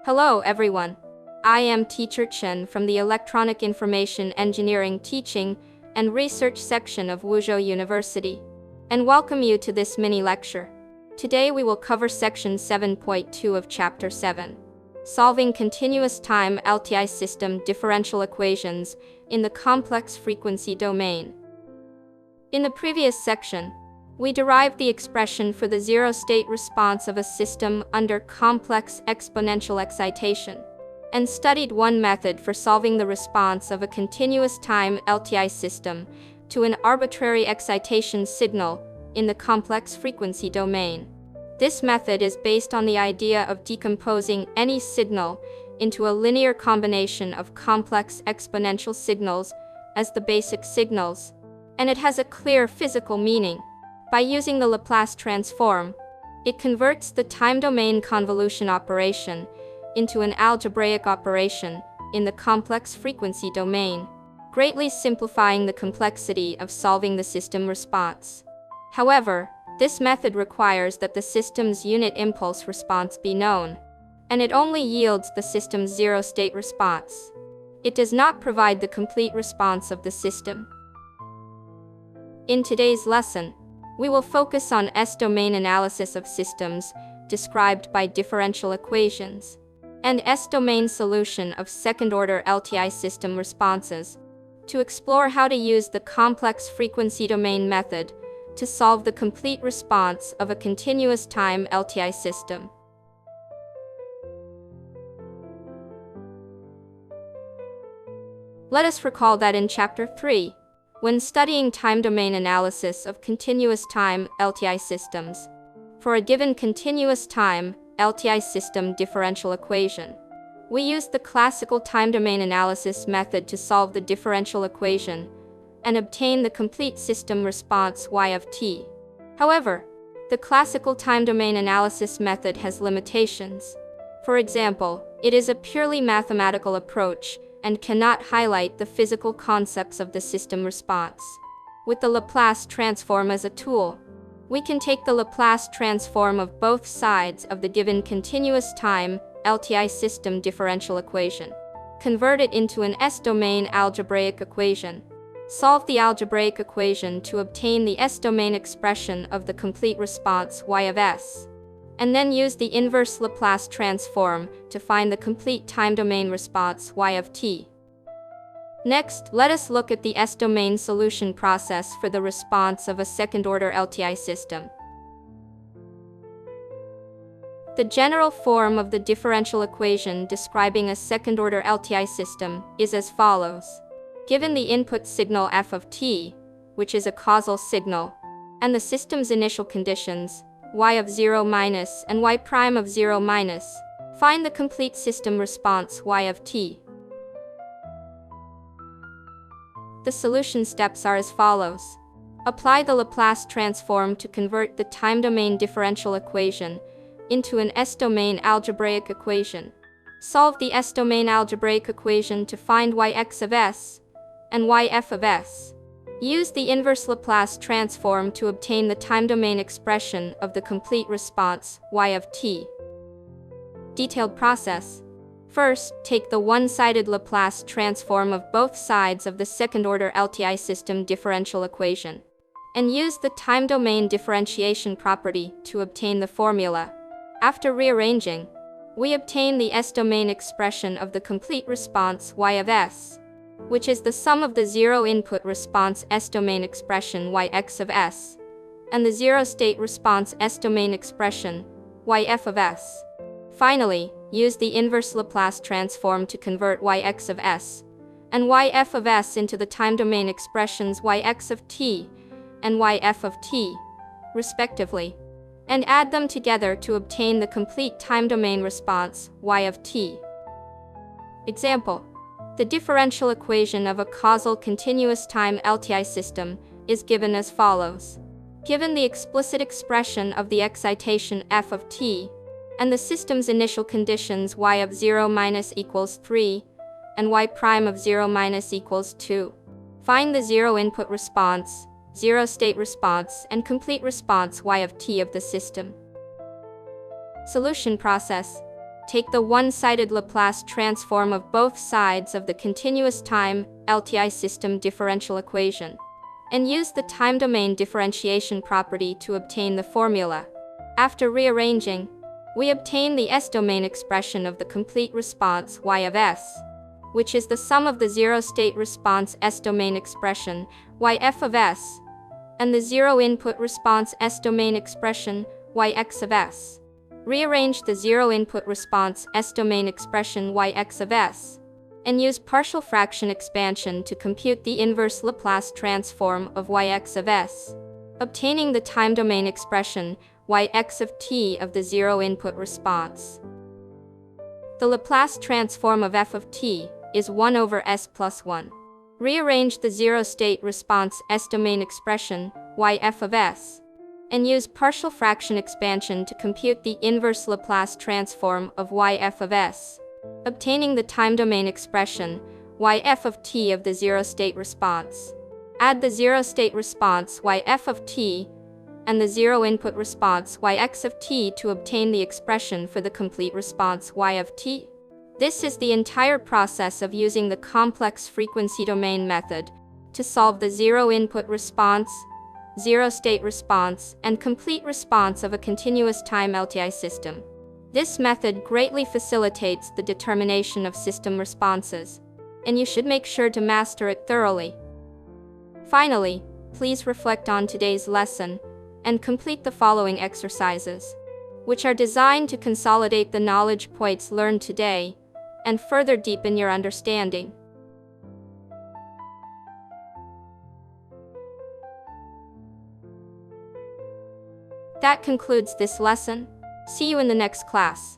Hello everyone. I am Teacher Chen from the Electronic Information Engineering Teaching and Research section of Wuzhou University, and welcome you to this mini lecture. Today we will cover section 7.2 of chapter 7, solving continuous time LTI system differential equations in the complex frequency domain. In the previous section, we derived the expression for the zero-state response of a system under complex exponential excitation, and studied one method for solving the response of a continuous time LTI system to an arbitrary excitation signal in the complex frequency domain. This method is based on the idea of decomposing any signal into a linear combination of complex exponential signals as the basic signals, and it has a clear physical meaning. By using the Laplace transform, it converts the time domain convolution operation into an algebraic operation in the complex frequency domain, greatly simplifying the complexity of solving the system response. However, this method requires that the system's unit impulse response be known, and it only yields the system's zero-state response. It does not provide the complete response of the system. In today's lesson, we will focus on S-domain analysis of systems described by differential equations, and S-domain solution of second-order LTI system responses, to explore how to use the complex frequency domain method to solve the complete response of a continuous time LTI system. Let us recall that in Chapter 3, when studying time domain analysis of continuous time LTI systems, for a given continuous time LTI system differential equation, we used the classical time domain analysis method to solve the differential equation and obtain the complete system response y of t. However, the classical time domain analysis method has limitations. For example, it is a purely mathematical approach and cannot highlight the physical concepts of the system response. With the Laplace transform as a tool, we can take the Laplace transform of both sides of the given continuous time LTI system differential equation, convert it into an S-domain algebraic equation, solve the algebraic equation to obtain the S-domain expression of the complete response y of s, and then use the inverse Laplace transform to find the complete time domain response y of t. Next, let us look at the S-domain solution process for the response of a second-order LTI system. The general form of the differential equation describing a second-order LTI system is as follows. Given the input signal f of t, which is a causal signal, and the system's initial conditions, y of 0 minus and y prime of 0 minus, find the complete system response y of t. The solution steps are as follows. Apply the Laplace transform to convert the time domain differential equation into an S-domain algebraic equation. Solve the S-domain algebraic equation to find yx of s and yf of s. Use the inverse Laplace transform to obtain the time domain expression of the complete response y of t. Detailed process. First, take the one-sided Laplace transform of both sides of the second-order LTI system differential equation, and use the time domain differentiation property to obtain the formula. After rearranging, we obtain the S-domain expression of the complete response y of s, which is the sum of the zero-input response S-domain expression yx of s, and the zero-state response S-domain expression yf of s. Finally, use the inverse Laplace transform to convert yx of s and yf of s into the time domain expressions yx of t and yf of t, respectively, and add them together to obtain the complete time domain response y of t. Example. The differential equation of a causal continuous time LTI system is given as follows. Given the explicit expression of the excitation f of t, and the system's initial conditions y of 0 minus equals 3, and y prime of 0 minus equals 2. Find the zero-input response, zero-state response, and complete response y of t of the system. Solution process. take the one-sided Laplace transform of both sides of the continuous time LTI system differential equation, and use the time domain differentiation property to obtain the formula. After rearranging, we obtain the S-domain expression of the complete response y of s, which is the sum of the zero-state response S-domain expression yf of s, and the zero-input response S-domain expression yx of s. Rearrange the zero-input response S-domain expression yx of s, and use partial fraction expansion to compute the inverse Laplace transform of yx of s, obtaining the time domain expression yx of t of the zero-input response. The Laplace transform of f of t is 1 over s plus 1. Rearrange the zero-state response S-domain expression yf of s, and use partial fraction expansion to compute the inverse Laplace transform of yf of s, obtaining the time domain expression yf of t of the zero-state response. Add the zero-state response yf of t and the zero-input response yx of t to obtain the expression for the complete response y of t. This is the entire process of using the complex frequency domain method to solve the zero-input response, zero-state response, and complete response of a continuous time LTI system. This method greatly facilitates the determination of system responses, and you should make sure to master it thoroughly. Finally, please reflect on today's lesson and complete the following exercises, which are designed to consolidate the knowledge points learned today and further deepen your understanding. That concludes this lesson. See you in the next class.